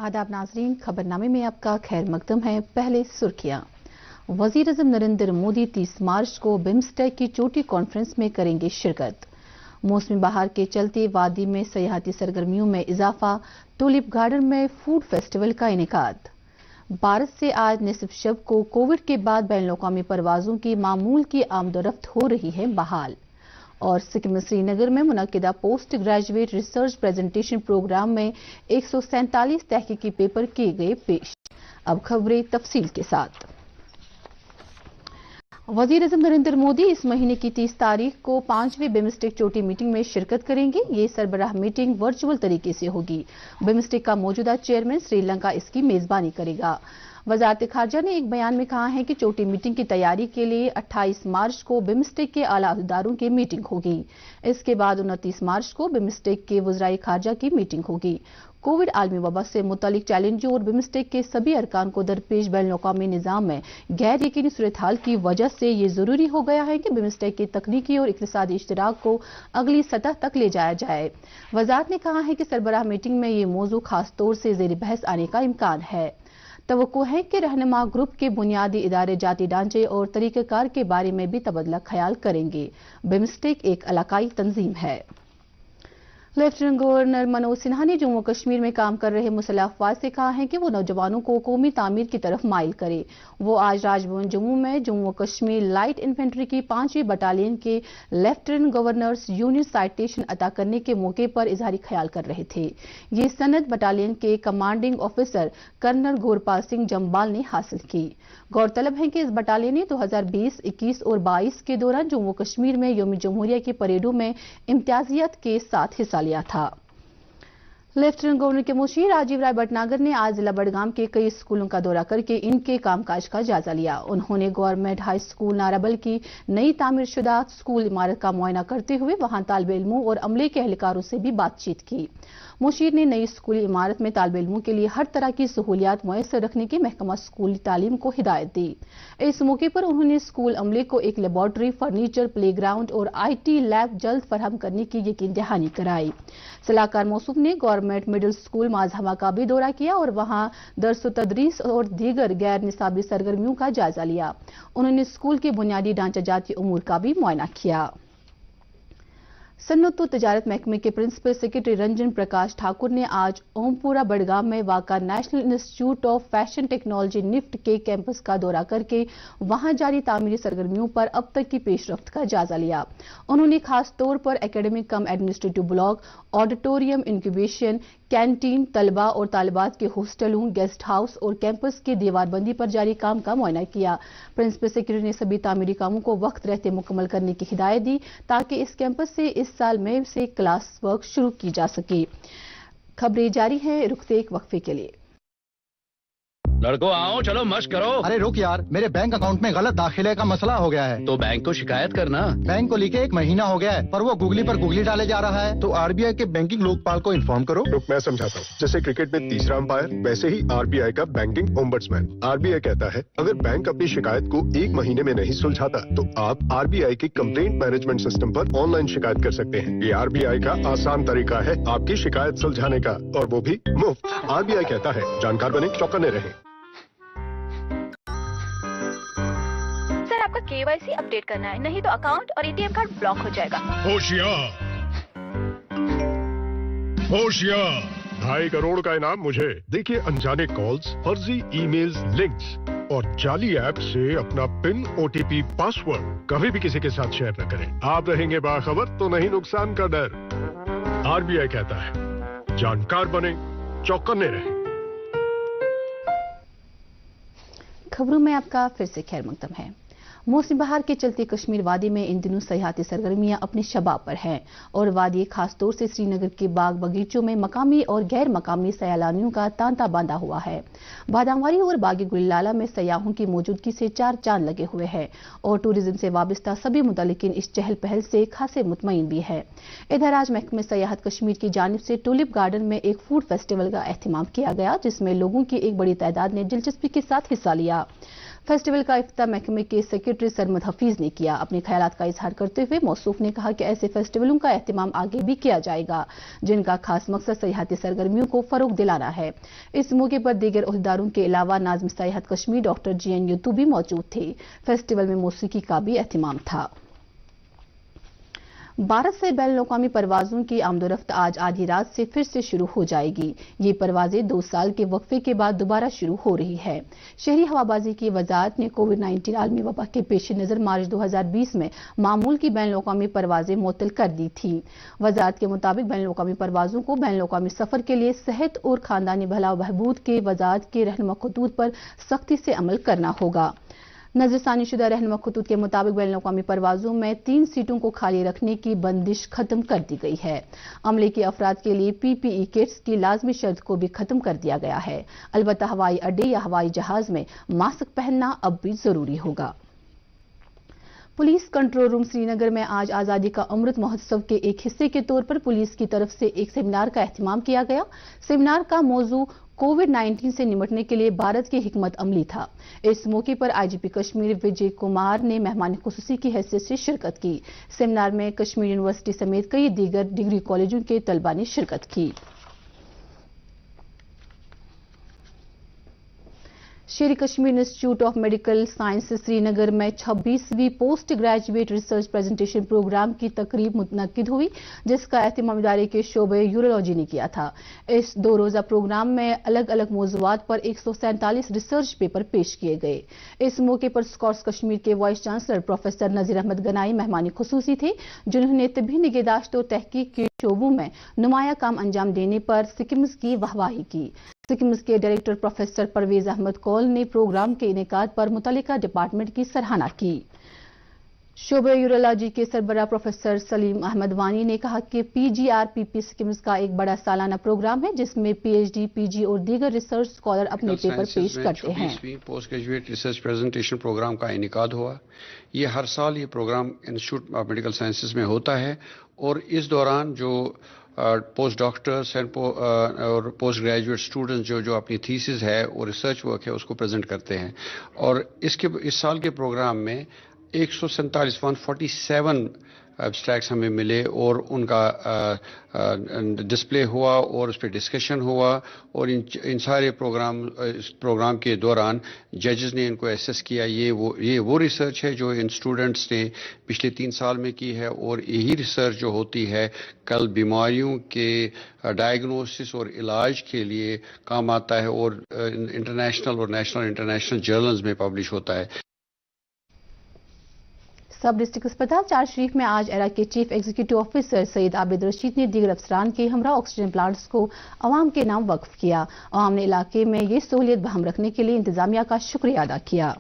आदाब नाजरीन, खबरनामे में आपका खैर मकदम है। पहले सुर्खियां। वज़ीर-ए-आज़म नरेंद्र मोदी 30 मार्च को बिम्स्टेक की चोटी कॉन्फ्रेंस में करेंगे शिरकत। मौसमी बहार के चलते वादी में सयाहती सरगर्मियों में इजाफा, टूलिप गार्डन में फूड फेस्टिवल का इनेकाद। भारत से आज निसफ शब को कोविड के बाद बैन अवी परवाजों की मामूल की आमदोरफ्त हो रही है बहाल। और सिक्किम श्रीनगर में मुनक्किदा post graduate research presentation program में 147 तहकीकी पेपर किए गए पेश। अब खबरें तफसील के साथ। वज़ीर-ए-आज़म नरेंद्र मोदी इस महीने की 30 तारीख को 5वीं बिम्स्टेक चोटी मीटिंग में शिरकत करेंगे। ये सरबराह मीटिंग वर्चुअल तरीके से होगी। बिम्स्टेक का मौजूदा चेयरमैन श्रीलंका इसकी मेजबानी करेगा। वजारत खारजा ने एक बयान में कहा है कि चोटी मीटिंग की तैयारी के लिए 28 मार्च को बिम्स्टेक के आला अहदेदारों की मीटिंग होगी। इसके बाद 29 मार्च को बिम्स्टेक के वज़राए खारजा की मीटिंग होगी। कोविड आलमी वबा से मुतालिक चैलेंजों और बिम्स्टेक के सभी अरकान को दरपेश बैन अवी निज़ाम में गैर यकीनी सूरत हाल की वजह से ये जरूरी हो गया है कि बिम्स्टेक के तकनीकी और इक़्तिसादी इश्तिराक को अगली सतह तक ले जाया जाए। वज़ारत ने कहा है कि सरबराह मीटिंग में ये मौजू खास तौर से ज़ेर बहस आने का इम्कान है। तवक्को है कि रहनुमा ग्रुप के बुनियादी इदारे जाती ढांचे और तरीक़ाकार के बारे में भी तबदला ख्याल करेंगे। बिम्स्टेक एक इलाकाई तंजीम है। लेफ्टिनेंट गवर्नर मनोज सिन्हा ने जम्मू कश्मीर में काम कर रहे मुसल्लह अफवाज से कहा है कि वो नौजवानों को कौमी तामीर की तरफ माइल करे। वो आज राजभवन जम्मू में जम्मू कश्मीर लाइट इन्फेंट्री की 5वीं बटालियन के लेफ्टिनेंट गवर्नर्स यूनिट साइटेशन अता करने के मौके पर इजहारी ख्याल कर रहे थे। ये सनद बटालियन के commanding officer colonel Gorpal Singh Jambal ने हासिल की। गौरतलब है कि इस बटालियन ने 2020, 21 और 22 के दौरान जम्मू कश्मीर में यौम जमहूरिया की परेडों में इम्तियाजियत के साथ हिस्सा लिया था। लेफ्टिनेंट गवर्नर के मुशीर राजीव राय भटनागर ने आज जिला बडगाम के कई स्कूलों का दौरा करके इनके कामकाज का जायजा लिया। उन्होंने गवर्नमेंट हाई स्कूल नाराबल की नई तामीर शुदा स्कूल इमारत का मुआयना करते हुए वहां तालिब इल्मों और अमले के एहलकारों से भी बातचीत की। मुशीर ने नई स्कूली इमारत में तालिब इल्मों के लिए हर तरह की सहूलियात मुयस्सर रखने की महकमा स्कूली तालीम को हिदायत दी। इस मौके पर उन्होंने स्कूल अमले को एक लेबॉर्ट्री, फर्नीचर, प्ले ग्राउंड और IT लैब जल्द फराहम करने की यकीन दहानी कराई। सलाहकार मौसूफ ने गवर्नमेंट मिडिल स्कूल माजहमा का भी दौरा किया और वहां दर्स तदरीस और दीगर गैर निसाबी सरगर्मियों का जायजा लिया। उन्होंने स्कूल के बुनियादी ढांचाजाती उमूर का भी मुआयना किया। सन्नत व तजारत महकमे के प्रिंसिपल सेक्रेटरी रंजन प्रकाश ठाकुर ने आज ओमपुरा बडगाम में वाक़ा national institute of fashion technology NIFT के कैंपस का दौरा करके वहां जारी तामीरी सरगर्मियों पर अब तक की पेशरफ्त का जायजा लिया। उन्होंने खास तौर पर academic cum administrative block, auditorium, incubation, canteen, तलबा और तालिबात के हॉस्टलों, गेस्ट हाउस और कैंपस की दीवारबंदी पर जारी काम का मुआयना किया। प्रिंसिपल सेक्रेटरी ने सभी तामीरी कामों को वक्त रहते मुकम्मल करने की हिदायत दी ताकि इस कैंपस से इस साल मई से क्लास वर्क शुरू की जा सके। खबरें जारी हैं, रुकते एक वक्फे के लिए। लड़को आओ, चलो मश्क करो। अरे रुक यार, मेरे बैंक अकाउंट में गलत दाखिले का मसला हो गया है। तो बैंक को शिकायत करना। बैंक को लिखे 1 महीना हो गया है पर वो गूगली पर गूगली डाले जा रहा है। तो RBI के बैंकिंग लोकपाल को इन्फॉर्म करो। रुक मैं समझाता हूँ। जैसे क्रिकेट में तीसरा अंपायर, वैसे ही RBI का बैंकिंग ओम्बड्समैन। RBI कहता है अगर बैंक अपनी शिकायत को 1 महीने में नहीं सुलझाता तो आप RBI के कंप्लेंट मैनेजमेंट सिस्टम पर ऑनलाइन शिकायत कर सकते हैं। ये RBI का आसान तरीका है आपकी शिकायत सुलझाने का, और वो भी मुफ्त। RBI कहता है जानकार बने, चौकन्ने रहें। KYC अपडेट करना है, नहीं तो अकाउंट और ATM कार्ड ब्लॉक हो जाएगा। होशियार होशियार, 2.5 करोड़ का इनाम मुझे। देखिए अनजाने कॉल्स, फर्जी ईमेल्स, लिंक्स और जाली ऐप से अपना पिन, OTP, पासवर्ड कभी भी किसी के साथ शेयर न करें। आप रहेंगे बाखबर तो नहीं नुकसान का डर। RBI कहता है जानकार बने, चौकन्ने रहें। खबरों में आपका फिर से खैर मकदम है। मौसमी बहार के चलते कश्मीर वादी में इन दिनों सयाहती सरगर्मियां अपने शबाब पर हैं और वादी खास तौर से श्रीनगर के बाग बगीचों में मकामी और गैर मकामी सैलानियों का तांता बांधा हुआ है। बादामवारी और बागी गुललाला में सयाहों की मौजूदगी से 4 चांद लगे हुए हैं और टूरिज्म से वाबस्ता सभी मुतल्लिकीन इस चहल पहल से खासे मुतमईन भी है। इधर आज महकमे सयाहत कश्मीर की जानिब से टूलिप गार्डन में एक फूड फेस्टिवल का एहतमाम किया गया जिसमें लोगों की एक बड़ी तादाद ने दिलचस्पी के साथ हिस्सा लिया। फेस्टिवल का इफ्तिताह महकमे के सेक्रेटरी सरमद हफीज ने किया। अपने ख्यालात का इजहार करते हुए मौसूफ ने कहा कि ऐसे फेस्टिवलों का एहतमाम आगे भी किया जाएगा जिनका खास मकसद सयाहती सरगर्मियों को फरोग दिलाना है। इस मौके पर दीगर ओहदेदारों के अलावा नाज़िम सयाहत कश्मीर डॉक्टर GN यूतू भी मौजूद थे। फेस्टिवल में मौसीकी का भी एहतमाम था। भारत से बैनुल अक़वामी परवाजों की आमदोरफ्त आज आधी रात से फिर से शुरू हो जाएगी। ये परवाजें 2 साल के वक्फे के बाद दोबारा शुरू हो रही है। शहरी हवाबाजी की वजारत ने कोविड-19 आलमी वबा के पेश नज़र मार्च 2020 में मामूल की बैनुल अक़वामी परवाजें मुअत्तल कर दी थी। वजारत के मुताबिक बैनुल अक़वामी परवाजों को बैनुल अक़वामी सफर के लिए सेहत और खानदानी भला व बहबूद के वजारत के रहनुमा खतूत पर सख्ती से अमल करना होगा। नजरसानी शुदा रहनुमा खतूत के मुताबिक बैनुल अक़वामी परवाजों में 3 सीटों को खाली रखने की बंदिश खत्म कर दी गई है। अमले के अफराद के लिए PPE किट्स की लाजमी शर्त को भी खत्म कर दिया गया है। अलबत्ता हवाई अड्डे या हवाई जहाज में मास्क पहनना अब भी जरूरी होगा। पुलिस कंट्रोल रूम श्रीनगर में आज आज़ादी का अमृत महोत्सव के एक हिस्से के तौर पर पुलिस की तरफ से एक सेमिनार का एहतमाम किया गया। सेमिनार का मौजू कोविड-19 से निपटने के लिए भारत की हिकमत अमली था। इस मौके पर IGP कश्मीर विजय कुमार ने मेहमान खुसूसी की हैसियत से शिरकत की। सेमिनार में कश्मीर यूनिवर्सिटी समेत कई दीगर डिग्री कॉलेजों के तलबा ने शिरकत की। Sher Kashmir institute of medical science Srinagar में 26वीं post graduate research presentation program की तकरीब मुनक्किद हुई, जिसका एहतमाम इदारे के शोबे यूरोलॉजी ने किया था। इस 2 रोजा प्रोग्राम में अलग अलग मौज़ूआत पर 147 रिसर्च पेपर पेश किए गए। इस मौके पर स्कॉट्स कश्मीर के vice chancellor professor Nazir Ahmad Ganai मेहमान खुसूसी थे, जिन्होंने तिब्बी निगहदाश्त और तहकीक के शोबों में नुमाया काम अंजाम देने पर सिकिम्स की वाहवाही की। सिकिम्स के डायरेक्टर प्रोफेसर परवेज अहमद कौल ने प्रोग्राम के इनेकाद पर मुतल्लिका डिपार्टमेंट की सराहना की। शोबे यूरोलॉजी के सरबराह प्रोफेसर सलीम अहमद वानी ने कहा कि PGRPP सिकिम्स का एक बड़ा सालाना प्रोग्राम है जिसमें PhD, PG और दीगर रिसर्च स्कॉलर अपने पेपर पेश करते हैं। Post graduate research presentation program का इनेकाद हुआ। ये हर साल ये program institute of medical sciences में होता है और इस दौरान जो पोस्ट डॉक्टर्स और पोस्ट ग्रेजुएट स्टूडेंट्स जो अपनी थीसिस है और रिसर्च वर्क है उसको प्रेजेंट करते हैं। और इस साल के प्रोग्राम में 147 एब्स्ट्रैक्ट्स हमें मिले और उनका डिस्प्ले हुआ और उस पर डिस्कशन हुआ और इन सारे प्रोग्राम के दौरान जजेस ने इनको एसेस किया। ये वो रिसर्च है जो इन स्टूडेंट्स ने पिछले 3 साल में की है और यही रिसर्च जो होती है कल बीमारियों के डायग्नोसिस और इलाज के लिए काम आता है और इंटरनेशनल और नेशनल इंटरनेशनल जर्नल्स में पब्लिश होता है। सब डिस्ट्रिक्ट अस्पताल चार शरीफ में आज एरा के chief executive officer Saeed Abid Rashid ने दीगर अफसरान के हमरा ऑक्सीजन प्लांट्स को अवाम के नाम वक्फ किया। अवाम ने इलाके में ये सहूलियत बहाल रखने के लिए इंतजामिया का शुक्रिया अदा किया।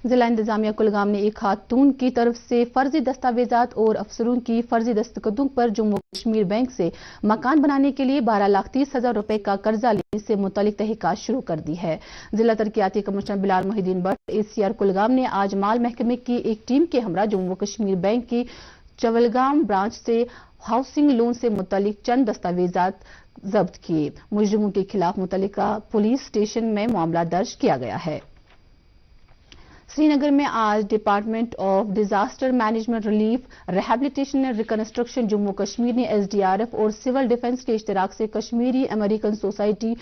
जिला इंतजामिया कुलगाम ने एक खातून की तरफ से फर्जी दस्तावेजात और अफसरों की फर्जी दस्तखतों पर जम्मू कश्मीर बैंक से मकान बनाने के लिए 12,30,000 रुपए का कर्जा लेने से मुतालिक तहकीकात शुरू कर दी है। जिला तरक्याती कमिश्नर बिलाल मोहिद्दीन भट्ट ACR कुलगाम ने आज माल महकमे की एक टीम के हमरा जम्मू कश्मीर बैंक की चवलगाम ब्रांच से हाउसिंग लोन से मुतालिक चंद दस्तावेजात जब्त किए। मुजरिमों के खिलाफ मुतल्लिका पुलिस स्टेशन में मामला दर्ज किया गया है। श्रीनगर में आज department of disaster management relief rehabilitation and reconstruction Jammu Kashmir ने SDRF और सिविल डिफेंस के इश्तिराक से Kashmiri American society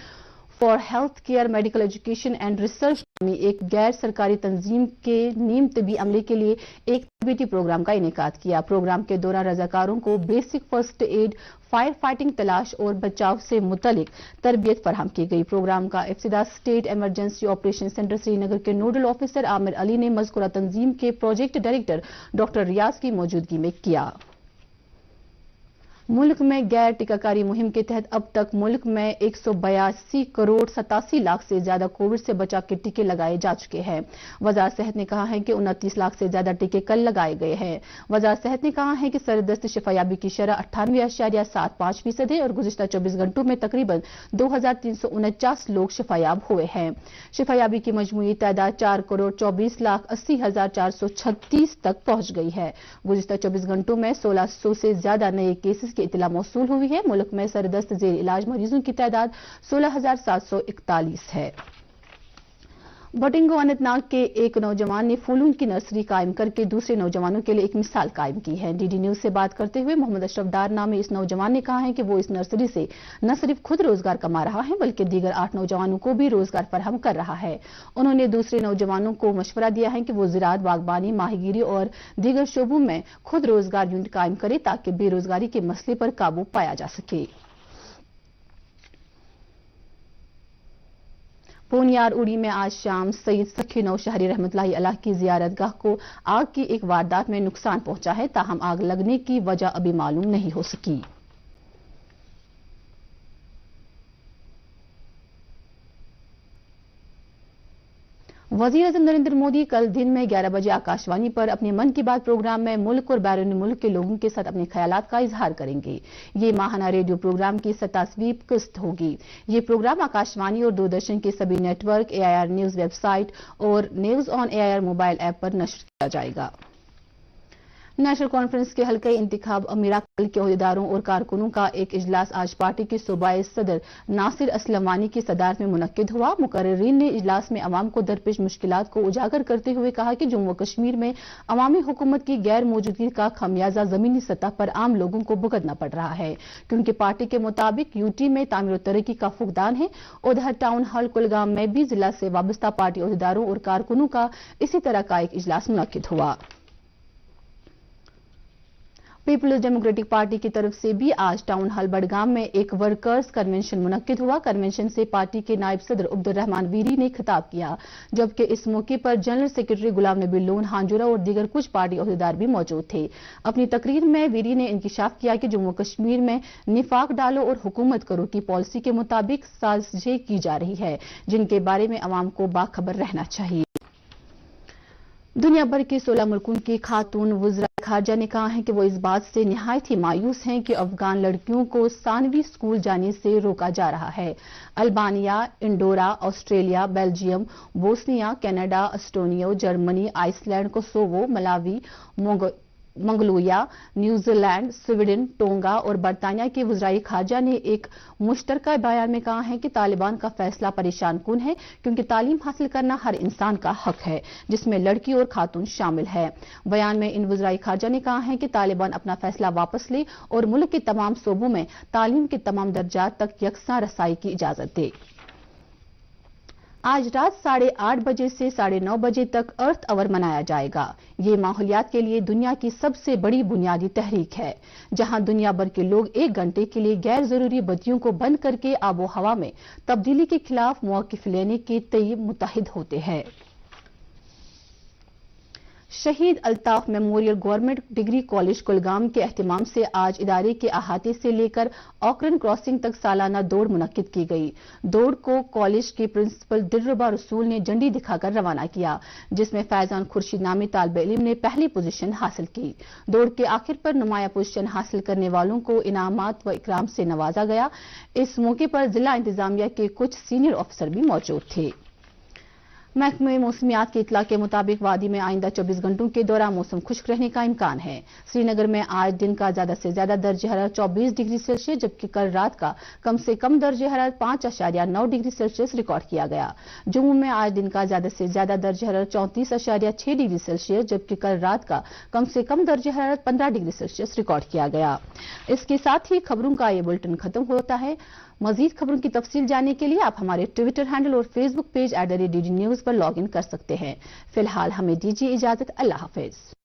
for health care medical education and research में एक गैर सरकारी तंजीम के नीम तबी अमले के लिए एक तबीयती प्रोग्राम का इनेकाद किया। प्रोग्राम के दौरान रजाकारों को basic first aid, fire fighting, तलाश और बचाव से मुतलिक तरबियत फराहम की गई। प्रोग्राम का इफ्तिताह state emergency operation center Srinagar के नोडल ऑफिसर आमिर अली ने मज़कूरा तंजीम के प्रोजेक्ट डायरेक्टर डॉक्टर रियाज की मौजूदगी में किया। मुल्क में गैर टीकाकारी मुहिम के तहत अब तक मुल्क में 182 करोड़ 87 लाख से ज्यादा कोविड से बचाव के टीके लगाए जा चुके हैं। वज़ारत सेहत ने कहा है कि 29 लाख से ज्यादा टीके कल लगाए गए हैं। वज़ारत सेहत ने कहा है कि सरदस्त शिफायाबी की शरह 98.75% है और गुज़िश्ता 24 घंटों में तकरीबन 2,349 लोग शिफायाब हुए हैं। शिफायाबी की मजमूई तादाद 4 करोड़ 24 लाख 80,436 तक पहुंच गई है। गुज़िश्ता 24 घंटों में 1,600 से ज्यादा नए केसेस مریض کی اطلاع موصول ہوئی ہے۔ ملک میں سردست زیر علاج مریضوں کی تعداد 16,741 ہے۔ بٹنگو اننت ناگ کے ایک نوجوان نے پھولوں کی نرسری قائم کر کے دوسرے نوجوانوں کے لیے ایک مثال قائم کی ہے۔ ڈی ڈی نیوز سے بات کرتے ہوئے محمد اشرف ڈار نامی اس نوجوان نے کہا ہے کہ وہ اس نرسری سے نہ صرف خود روزگار کما رہا ہے بلکہ دیگر 8 نوجوانوں کو بھی روزگار فراہم کر رہا ہے۔ انہوں نے دوسرے نوجوانوں کو مشورہ دیا ہے کہ وہ زراعت، باغبانی، ماہی گیری اور دیگر شعبوں میں خود روزگار یونٹ قائم کرے تاکہ بے روزگاری کے مسئلے پر قابو پایا جا سکے۔ پونیار اڑی میں آج شام سید سکھی نوشہری رحمت اللہ علیہ کی زیارت گاہ کو آگ کی ایک واردات میں نقصان پہنچا ہے، تاہم آگ لگنے کی وجہ ابھی معلوم نہیں ہو سکی۔ وزیر اعظم نریندر مودی کل دن میں 11 بجے آکاشوانی پر اپنے من کی بات پروگرام میں ملک اور بیرون ملک کے لوگوں کے ساتھ اپنے خیالات کا اظہار کریں گے۔ یہ ماہانہ ریڈیو پروگرام کی 87ویں قسط ہوگی۔ یہ پروگرام آکاشوانی اور دوردرشن کے سبھی network, AIR news website اور news on AIR mobile app پر نشر کیا جائے گا۔ نیشنل کانفرنس کے حلقہ انتخاب میراکل کے عہدیداروں اور کارکنوں کا ایک اجلاس آج پارٹی کے صوبائی صدر ناصر اسلم وانی کی صدارت میں منعقد ہوا۔ مقررین نے اجلاس میں عوام کو درپیش مشکلات کو اجاگر کرتے ہوئے کہا کہ جموں و کشمیر میں عوامی حکومت کی غیر موجودگی کا خمیازہ زمینی سطح پر عام لوگوں کو بھگتنا پڑ رہا ہے، کیونکہ پارٹی کے مطابق UT میں تعمیر و ترقی کا فقدان ہے۔ ادھر ٹاؤن ہال کلگام میں بھی ضلع سے وابستہ پارٹی عہدیداروں اور کارکنوں کا اسی طرح کا ایک اجلاس منعقد ہوا۔ پیپلز ڈیموکریٹک پارٹی کی طرف سے بھی آج ٹاؤن ہال بڈگام میں ایک ورکرز کنونشن منعقد ہوا۔ کنونشن سے پارٹی کے نائب صدر عبدالرحمان ویری نے خطاب کیا، جبکہ اس موقع پر جنرل سیکرٹری غلام نبی لون ہانجورہ اور دیگر کچھ پارٹی عہدیدار بھی موجود تھے۔ اپنی تقریر میں ویری نے انکشاف کیا کہ جموں کشمیر میں نفاق ڈالو اور حکومت کرو کی پالیسی کے مطابق سازشیں کی جا رہی ہے، جن کے بارے میں عوام کو باخبر رہنا چاہیے۔ دنیا بھر کے 16 ملکوں کی خاتون وزراء خارجہ نے کہا ہے کہ وہ اس بات سے نہایت ہی مایوس ہیں کہ افغان لڑکیوں کو ثانوی اسکول جانے سے روکا جا رہا ہے۔ Albania, Andorra, Australia, Belgium, Bosnia, Canada, Estonia, Germany, Iceland, Kosovo, Malawi, Mongolia, New Zealand, Sweden, Tonga اور برطانیہ کے وزرائے خارجہ نے ایک مشترکہ بیان میں کہا ہے کہ طالبان کا فیصلہ پریشان کن ہے، کیونکہ تعلیم حاصل کرنا ہر انسان کا حق ہے، جس میں لڑکی اور خاتون شامل ہے۔ بیان میں ان وزرائے خارجہ نے کہا ہے کہ طالبان اپنا فیصلہ واپس لے اور ملک کے تمام صوبوں میں تعلیم کے تمام درجات تک یکساں رسائی کی اجازت دے۔ آج رات 8:30 بجے سے 9:30 بجے تک ارتھ آور منایا جائے گا۔ یہ ماحولیات کے لیے دنیا کی سب سے بڑی بنیادی تحریک ہے، جہاں دنیا بھر کے لوگ 1 گھنٹے کے لیے غیر ضروری بتیوں کو بند کر کے آب و ہوا میں تبدیلی کے خلاف موقف لینے کے تئیں متحد ہوتے ہیں۔ شہید Altaf memorial government degree college Kulgam کے اہتمام سے آج ادارے کے احاطے سے لے کر اوکرن کراسنگ تک سالانہ دوڑ منعقد کی گئی۔ دوڑ کو کالج کے پرنسپل دلربا رسول نے جھنڈی دکھا کر روانہ کیا، جس میں فیضان خورشید نامی طالب علم نے پہلی پوزیشن حاصل کی۔ دوڑ کے آخر پر نمایاں پوزیشن حاصل کرنے والوں کو انعامات و اکرام سے نوازا گیا۔ اس موقع پر ضلع انتظامیہ کے کچھ سینئر افسر بھی موجود تھے۔ محکمہ موسمیات کی اطلاع کے مطابق وادی میں آئندہ 24 گھنٹوں کے دوران موسم خشک رہنے کا امکان ہے۔ سری نگر میں آج دن کا زیادہ سے زیادہ درجہ حرارت 24 ڈگری سیلسیس جبکہ کل رات کا کم سے کم درجہ حرارت 5.9 ڈگری سیلسیس ریکارڈ کیا گیا۔ جموں میں آج دن کا زیادہ سے زیادہ درجہ حرارت 34.6 ڈگری سیلسیس جبکہ کل رات کا کم سے کم درجہ حرارت 15 ڈگری سیلسیس ریکارڈ کیا گیا۔ اس کے ساتھ ہی خبروں کا یہ بلٹن ختم ہوتا ہے۔ مزید خبروں کی تفصیل جاننے کے لیے آپ ہمارے ٹویٹر ہینڈل اور Facebook page @DD News پر لاگ ان کر سکتے ہیں۔ فی الحال ہمیں دیجیے اجازت۔ اللہ حافظ۔